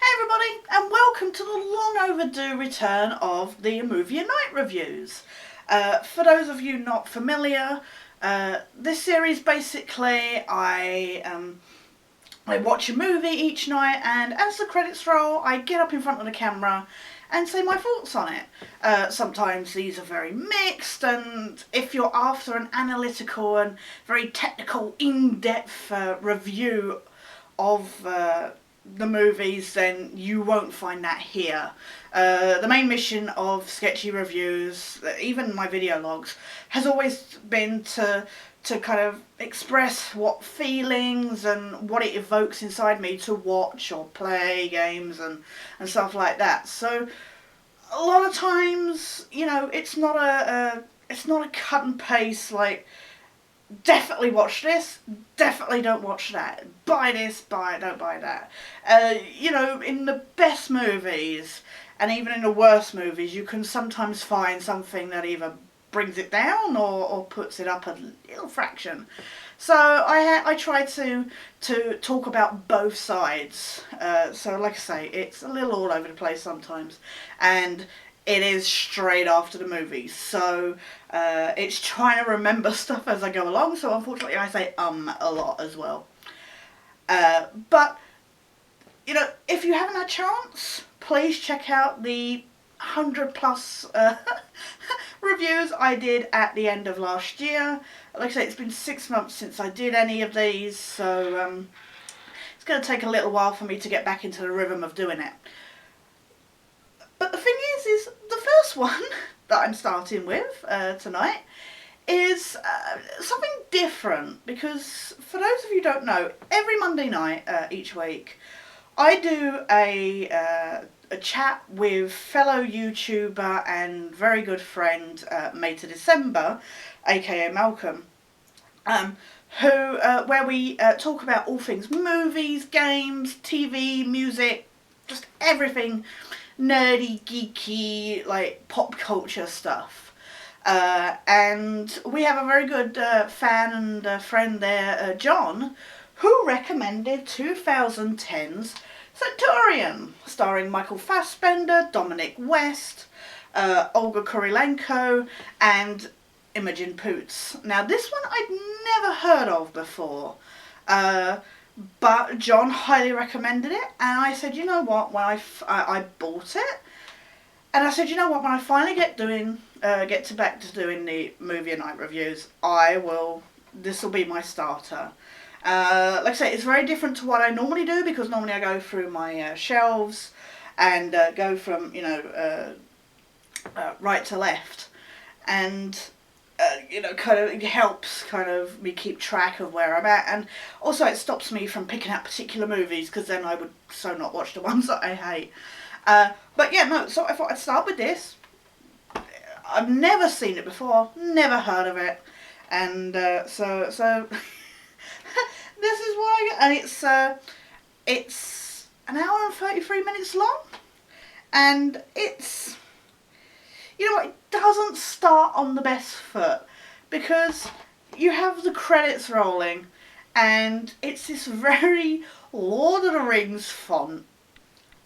Hey everybody, and welcome to the long overdue return of the Movie Night reviews. For those of you not familiar, this series basically I watch a movie each night, and as the credits roll I get up in front of the camera and say my thoughts on it. Sometimes these are very mixed, and if you're after an analytical and very technical, in-depth review of the movies, then you won't find that here. The main mission of sketchy reviews, even my video logs, has always been to kind of express what feelings and what it evokes inside me to watch or play games and stuff like that. So a lot of times, you know, it's not a cut and paste like definitely watch this, definitely don't watch that, buy this, don't buy that. You know, in the best movies and even in the worst movies, you can sometimes find something that either brings it down or puts it up a little fraction. So I try to talk about both sides. So like I say, it's a little all over the place sometimes, and it is straight after the movie, so it's trying to remember stuff as I go along, so unfortunately I say a lot as well. But, you know, if you haven't had a chance, please check out the 100 plus reviews I did at the end of last year. Like I say, it's been 6 months since I did any of these, so it's going to take a little while for me to get back into the rhythm of doing it. But the thing is the first one that I'm starting with tonight is something different, because for those of you who don't know, every Monday night each week I do a chat with fellow YouTuber and very good friend May to December, aka Malcolm, where we talk about all things movies, games, TV, music, just everything nerdy, geeky, like pop culture stuff. And we have a very good fan and friend there, John, who recommended 2010's Centurion, starring Michael Fassbender, Dominic West, Olga Kurilenko, and Imogen Poots. Now this one I'd never heard of before. But John highly recommended it, and I said, you know what, when I bought it, and I said, you know what, when I finally get back to doing the movie night reviews, this will be my starter. Like I say, it's very different to what I normally do, because normally I go through my shelves and go from, you know, right to left, and you know, kind of, it helps kind of me keep track of where I'm at, and also it stops me from picking out particular movies, because then I would so not watch the ones that I hate. But yeah, no, so I thought I'd start with this. I've never seen it before, never heard of it, and so this is what I get, and it's an hour and 33 minutes long, and it's, you know what, it doesn't start on the best foot, because you have the credits rolling and it's this very Lord of the Rings font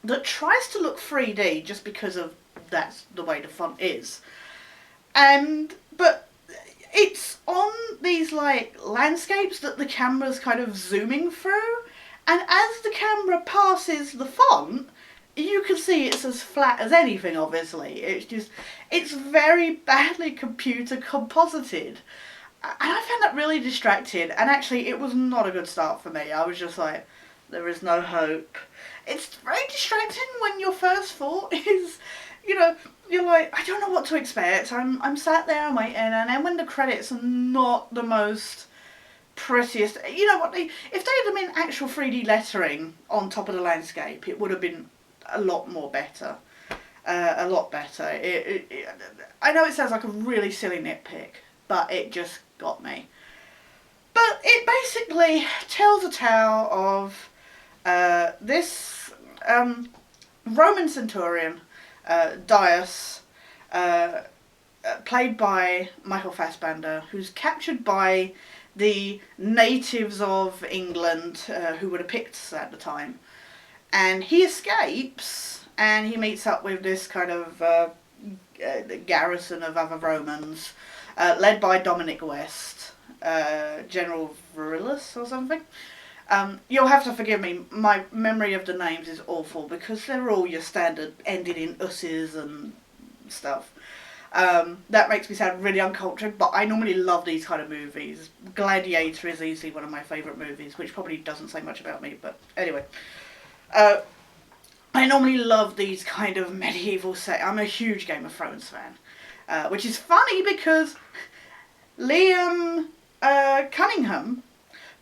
that tries to look 3D just because of that's the way the font is. But it's on these like landscapes that the camera's kind of zooming through, and as the camera passes the font, you can see it's as flat as anything, obviously. It's very badly computer composited. And I found that really distracting, and actually it was not a good start for me. I was just like, there is no hope. It's very distracting when your first thought is, you know, you're like, I don't know what to expect. I'm sat there and waiting, and then when the credits are not the most prettiest, you know what, if they had them in actual 3D lettering on top of the landscape, it would have been a lot more better. A lot better. I know it sounds like a really silly nitpick, but it just got me. But it basically tells a tale of this Roman centurion, Dias, played by Michael Fassbender, who's captured by the natives of England, who were the Picts at the time. and he escapes, and he meets up with this kind of garrison of other Romans, led by Dominic West, General Virilus or something. You'll have to forgive me, my memory of the names is awful because they're all your standard ending in us's and stuff. That makes me sound really uncultured, but I normally love these kind of movies. Gladiator is easily one of my favourite movies, which probably doesn't say much about me, but anyway. I normally love these kind of medieval set. I'm a huge Game of Thrones fan, which is funny because Liam Cunningham,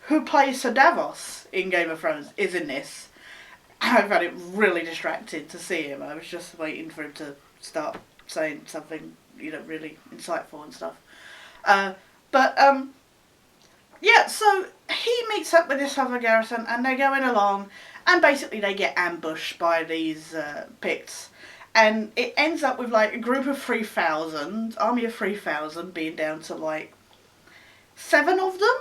who plays Sir Davos in Game of Thrones, is in this. I found it really distracted to see him. I was just waiting for him to start saying something, really insightful and stuff. Yeah, so he meets up with this other garrison and they're going along, and basically they get ambushed by these Picts. And it ends up with like a group of 3,000, army of 3,000 being down to like 7 of them.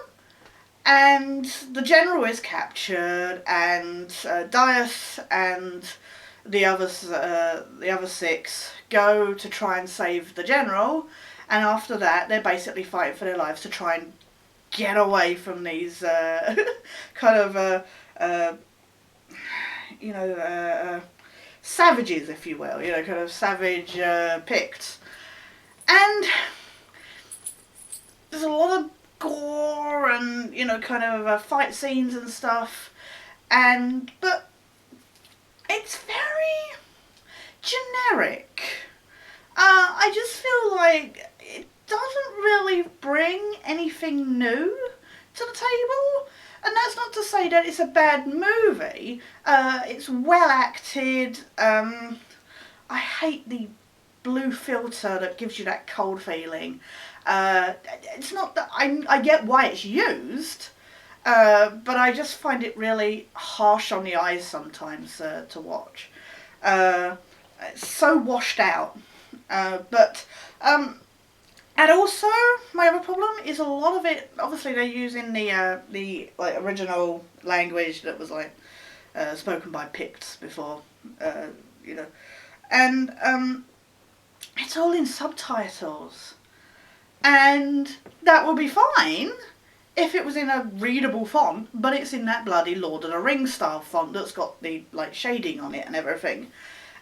And the general is captured, and Dias and the other 6 go to try and save the general. And after that, they're basically fighting for their lives to try and get away from these kind of savages, if you will, kind of savage Picts. And there's a lot of gore and kind of fight scenes and stuff, but it's very generic. I just feel like it doesn't really bring anything new to the table, and that's not to say that it's a bad movie. It's well acted. I hate the blue filter that gives you that cold feeling. It's not that I get why it's used, but I just find it really harsh on the eyes sometimes to watch. It's so washed out. And also, my other problem is a lot of it, obviously they're using the like original language that was like spoken by Picts before, and it's all in subtitles. And that would be fine if it was in a readable font, but it's in that bloody Lord of the Rings style font that's got the like shading on it and everything.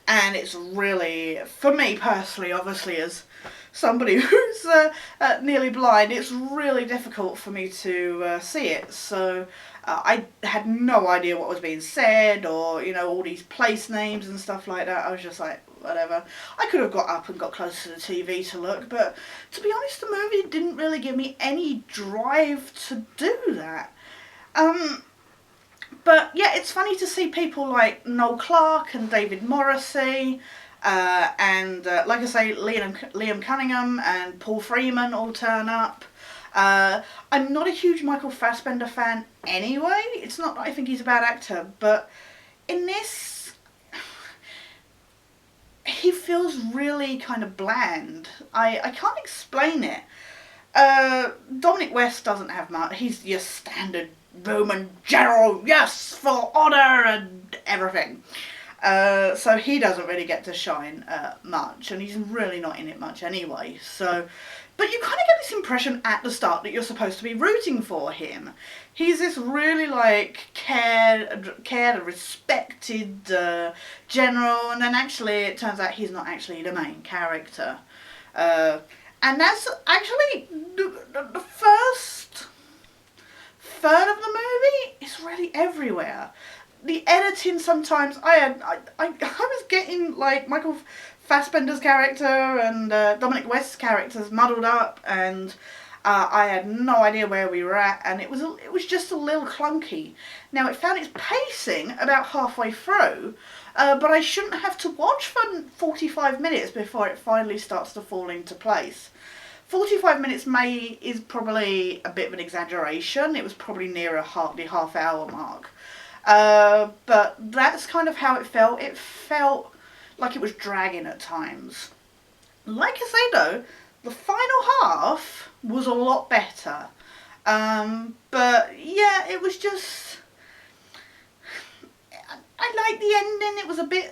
And it's really, for me personally, obviously as somebody who's nearly blind, it's really difficult for me to see it. So I had no idea what was being said, or all these place names and stuff like that. I was just like, whatever. I could have got up and got closer to the TV to look, but to be honest, the movie didn't really give me any drive to do that. But yeah, it's funny to see people like Noel Clarke and David Morrissey, and like I say, Liam Cunningham and Paul Freeman all turn up. I'm not a huge Michael Fassbender fan anyway. It's not that I think he's a bad actor, but in this, he feels really kind of bland. I can't explain it. Dominic West doesn't have much. He's your standard Roman general, yes, for honour and everything. So he doesn't really get to shine much, and he's really not in it much anyway. So, but you kind of get this impression at the start that you're supposed to be rooting for him. He's this really like cared and respected general, and then actually it turns out he's not actually the main character. And that's actually the first third of the movie is really everywhere. The editing sometimes, I was getting like Michael Fassbender's character and Dominic West's characters muddled up, and I had no idea where we were at, and it was just a little clunky. Now it found its pacing about halfway through, but I shouldn't have to watch for 45 minutes before it finally starts to fall into place. 45 minutes is probably a bit of an exaggeration. It was probably near the half-hour mark. But that's kind of how it felt. It felt like it was dragging at times. Like I say though, the final half was a lot better. But yeah, it was just... I liked the ending. It was a bit...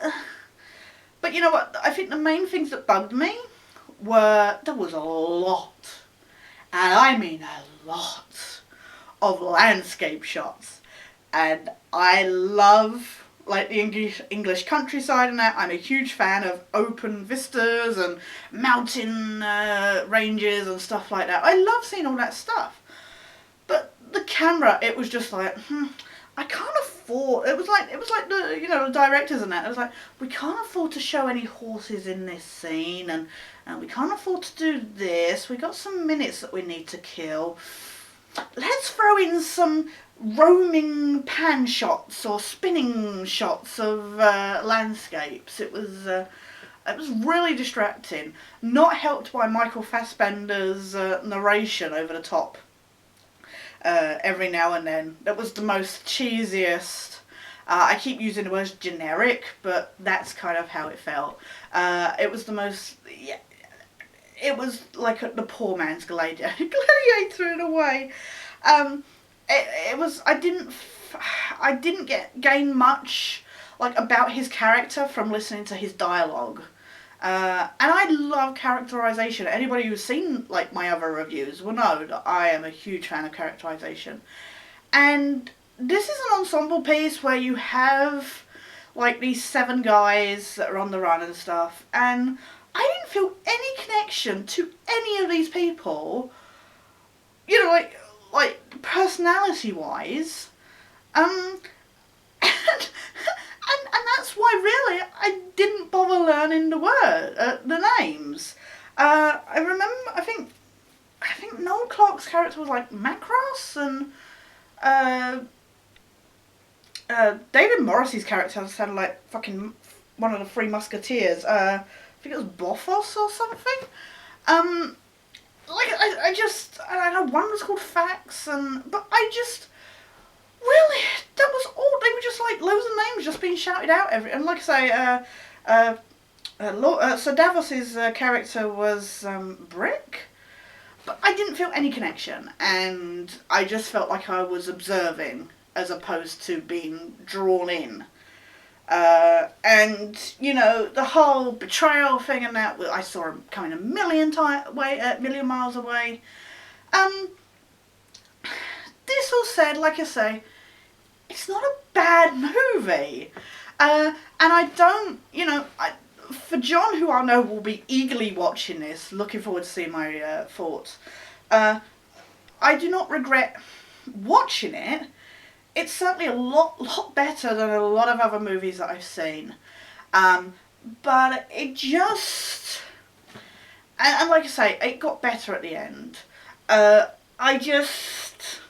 But you know what? I think the main things that bugged me were there was a lot, and I mean a lot, of landscape shots. And I love like the English countryside and that. I'm a huge fan of open vistas and mountain ranges and stuff like that. I love seeing all that stuff. But the camera, it was just like, I can't afford. It was like the the directors and that. It was like, we can't afford to show any horses in this scene, and we can't afford to do this. We got some minutes that we need to kill. Let's throw in some roaming pan shots or spinning shots of landscapes. It was really distracting. Not helped by Michael Fassbender's narration over the top. Every now and then. That was the most cheesiest. I keep using the word generic, but that's kind of how it felt. It was the most... Yeah, it was like the poor man's gladiator in a way. It was... I didn't gain much like about his character from listening to his dialogue. And I love characterization. Anybody who's seen like my other reviews will know that I am a huge fan of characterization. And this is an ensemble piece where you have like these 7 guys that are on the run and stuff, and I didn't feel any connection to any of these people. You know, like personality wise. And that's why really I didn't bother learning the names. I remember, I think Noel Clarke's character was like Macross, and David Morrissey's character sounded like fucking one of the Three Musketeers. I think it was Boffos or something. I know one was called Fax, but I just... Really, that was all. They were just like loads of names just being shouted out and like I say, Sir Davos's character was Brick, but I didn't feel any connection, and I just felt like I was observing as opposed to being drawn in. And you know, the whole betrayal thing and that, I saw him coming a million miles away. This all said, like I say, it's not a bad movie. And I don't, for John, who I know will be eagerly watching this, looking forward to seeing my thoughts, I do not regret watching it. It's certainly a lot better than a lot of other movies that I've seen. But it just... And like I say, it got better at the end. I just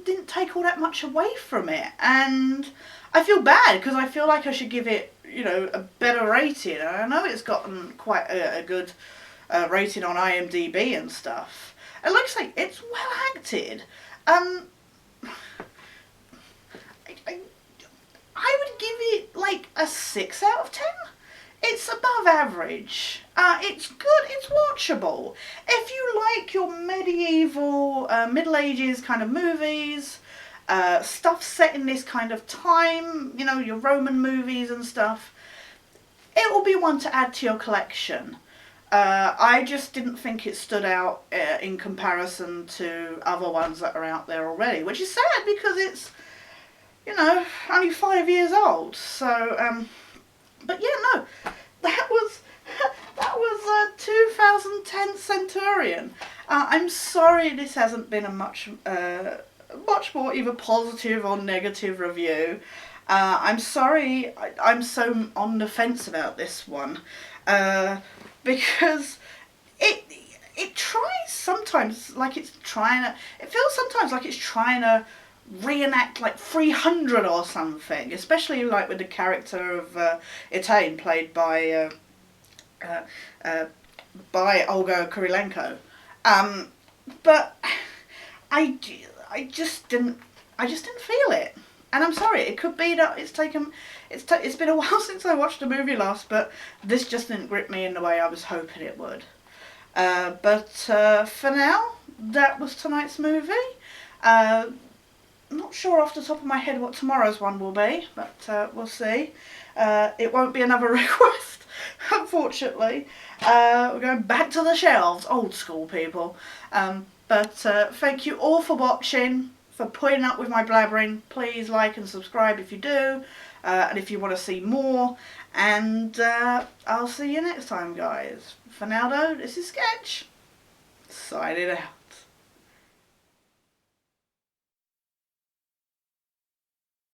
didn't take all that much away from it, and I feel bad because I feel like I should give it, a better rating. And I know it's gotten quite a good rating on IMDb and stuff. And like I say, it's well acted. I would give it like a 6 out of 10. It's above average. It's good. It's watchable. If you like your medieval, Middle Ages kind of movies, stuff set in this kind of time, your Roman movies and stuff, it will be one to add to your collection. I just didn't think it stood out in comparison to other ones that are out there already, which is sad because it's, only 5 years old. So, but yeah, no, that was 2010 Centurion. I'm sorry this hasn't been a much more either positive or negative review. I'm sorry I'm so on the fence about this one, because it tries sometimes like it's trying to. It feels sometimes like it's trying to reenact like 300 or something, especially like with the character of Etain, played by Olga Kurilenko. But I just didn't feel it, and I'm sorry. It could be that it's been a while since I watched the movie last, but this just didn't grip me in the way I was hoping it would. But for now, that was tonight's movie. not sure off the top of my head what tomorrow's one will be, but we'll see. It won't be another request, unfortunately. We're going back to the shelves, old school people. But thank you all for watching, for putting up with my blabbering. Please like and subscribe if you do, and if you want to see more. And I'll see you next time, guys. For now, though, this is Sketch. Signing out.